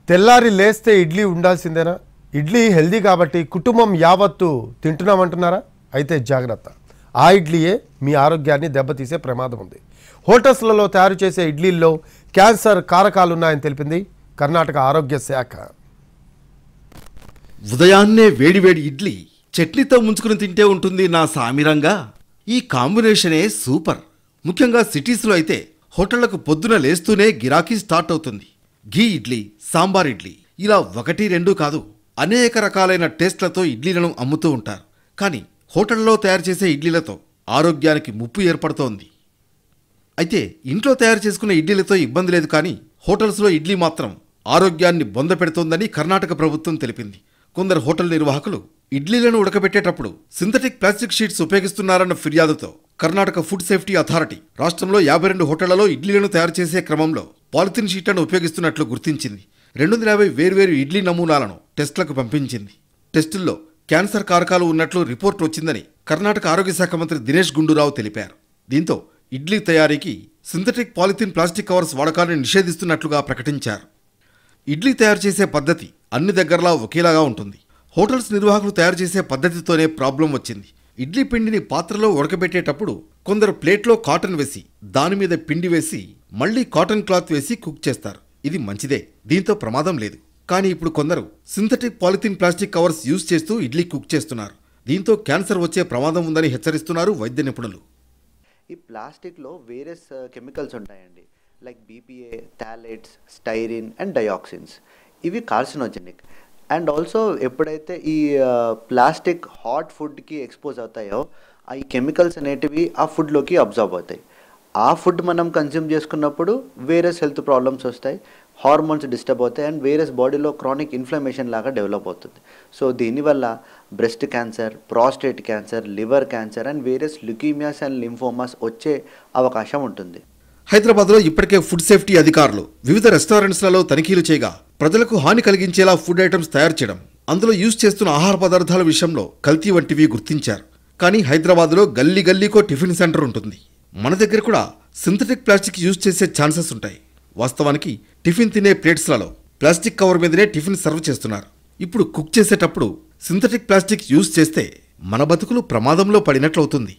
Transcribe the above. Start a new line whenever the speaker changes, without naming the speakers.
తెల్లారి లేస్తే ఇడ్లీ ఉండాల్సిందేనా? ఇడ్లీ హెల్దీ కాబట్టి కుటుంబం యావత్తు తింటున్నామంటున్నారా? అయితే జాగ్రత్త, ఆ ఇడ్లీయే మీ ఆరోగ్యాన్ని దెబ్బతీసే ప్రమాదం ఉంది. హోటల్స్లలో తయారు చేసే ఇడ్లీల్లో క్యాన్సర్ కారకాలు ఉన్నాయని తెలిపింది కర్ణాటక ఆరోగ్య శాఖ.
ఉదయాన్నే వేడివేడి ఇడ్లీ చట్నీతో ముంచుకుని తింటే ఉంటుంది నా సామిరంగా. ఈ కాంబినేషనే సూపర్. ముఖ్యంగా సిటీస్లో అయితే హోటళ్లకు పొద్దున లేస్తూనే గిరాకీ స్టార్ట్ అవుతుంది. ఘీ ఇడ్లీ, సాంబార్ ఇడ్లీ, ఇలా 1-2 కాదు, అనేక రకాలైన టేస్ట్లతో ఇడ్లీలను అమ్ముతూ ఉంటారు. కానీ హోటళ్లలో తయారు చేసే ఇడ్లీలతో ఆరోగ్యానికి ముప్పు ఏర్పడుతోంది. అయితే ఇంట్లో తయారు చేసుకునే ఇడ్లీలతో ఇబ్బంది లేదు, కానీ హోటల్స్లో ఇడ్లీ మాత్రం ఆరోగ్యాన్ని బొంద పెడుతోందని కర్ణాటక ప్రభుత్వం తెలిపింది. కొందరు హోటల్ నిర్వాహకులు ఇడ్లీలను ఉడకబెట్టేటప్పుడు సింథటిక్ ప్లాస్టిక్ షీట్స్ ఉపయోగిస్తున్నారన్న ఫిర్యాదుతో కర్ణాటక ఫుడ్ సేఫ్టీ అథారిటీ రాష్ట్రంలో 52 హోటళ్లలో ఇడ్లీలను తయారు చేసే క్రమంలో పాలిథిన్ షీట్లను ఉపయోగిస్తున్నట్లు గుర్తించింది. 250 వేర్వేరు ఇడ్లీ నమూనాలను టెస్టులకు పంపించింది. టెస్టుల్లో క్యాన్సర్ కారకాలు ఉన్నట్లు రిపోర్ట్ వచ్చిందని కర్ణాటక ఆరోగ్య శాఖ మంత్రి దినేష్ గుండూరావు తెలిపారు. దీంతో ఇడ్లీ తయారీకి సింథటిక్ పాలిథిన్ ప్లాస్టిక్ కవర్స్ వాడకాన్ని నిషేధిస్తున్నట్లుగా ప్రకటించారు. ఇడ్లీ తయారు చేసే పద్ధతి అన్ని దగ్గరలా ఒకేలాగా ఉంటుంది. హోటల్స్ నిర్వాహకులు తయారు చేసే పద్ధతితోనే ప్రాబ్లం వచ్చింది. ఇడ్లీ పిండిని పాత్రలో ఉడకబెట్టేటప్పుడు కొందరు ప్లేట్లో కాటన్ వేసి దాని మీద పిండి వేసి మళ్లీ కాటన్ క్లాత్ వేసి కుక్ చేస్తారు. ఇది మంచిదే, దీంతో ప్రమాదం లేదు. కానీ ఇప్పుడు కొందరు synthetic polythene plastic covers use చేస్తూ ఇడ్లీ కుక్ చేస్తున్నారు. దీంతో క్యాన్సర్ వచ్చే ప్రమాదం ఉందని హెచ్చరిస్తున్నారు వైద్య నిపుణులు.
ఈ ప్లాస్టిక్లో వేరియస్ కెమికల్స్ ఉంటాయండి, like BPA, phthalates, styrene and dioxins. ఇవి కార్సినోజెనిక్. అండ్ ఆల్సో ఎప్పుడైతే ఈ ప్లాస్టిక్ హాట్ ఫుడ్కి ఎక్స్పోజ్ అవుతాయో ఈ కెమికల్స్ అనేటివి ఆ ఫుడ్లోకి అబ్జర్వ్ అవుతాయి. ఆ ఫుడ్ మనం కన్జ్యూమ్ చేసుకున్నప్పుడు వేరియస్ హెల్త్ ప్రాబ్లమ్స్ వస్తాయి, హార్మోన్స్ డిస్టర్బ్ అవుతాయి అండ్ వేరియస్ బాడీలో క్రానిక్ ఇన్ఫ్లమేషన్ లాగా డెవలప్ అవుతుంది. సో దీనివల్ల breast cancer, prostate cancer, liver cancer and various ల్యూకీమియాస్ and lymphomas వచ్చే అవకాశం ఉంటుంది.
హైదరాబాద్లో ఇప్పటికే ఫుడ్ సేఫ్టీ అధికారులు వివిధ రెస్టారెంట్స్లలో తనిఖీలు చేయగా ప్రజలకు హాని కలిగించేలా ఫుడ్ ఐటమ్స్ తయారు చేయడం, అందులో యూజ్ చేస్తున్న ఆహార పదార్థాల విషయంలో కల్తీ వంటివి గుర్తించారు. కానీ హైదరాబాద్లో గల్లీ గల్లీకో టిఫిన్ సెంటర్ ఉంటుంది. మన దగ్గర కూడా సింథటిక్ ప్లాస్టిక్ యూజ్ చేసే ఛాన్సెస్ ఉంటాయి. వాస్తవానికి టిఫిన్ తినే ప్లేట్స్లలో ప్లాస్టిక్ కవర్ మీదనే టిఫిన్ సర్వ్ చేస్తున్నారు. ఇప్పుడు కుక్ చేసేటప్పుడు సింథటిక్ ప్లాస్టిక్ యూజ్ చేస్తే మన బతుకులు ప్రమాదంలో పడినట్లవుతుంది.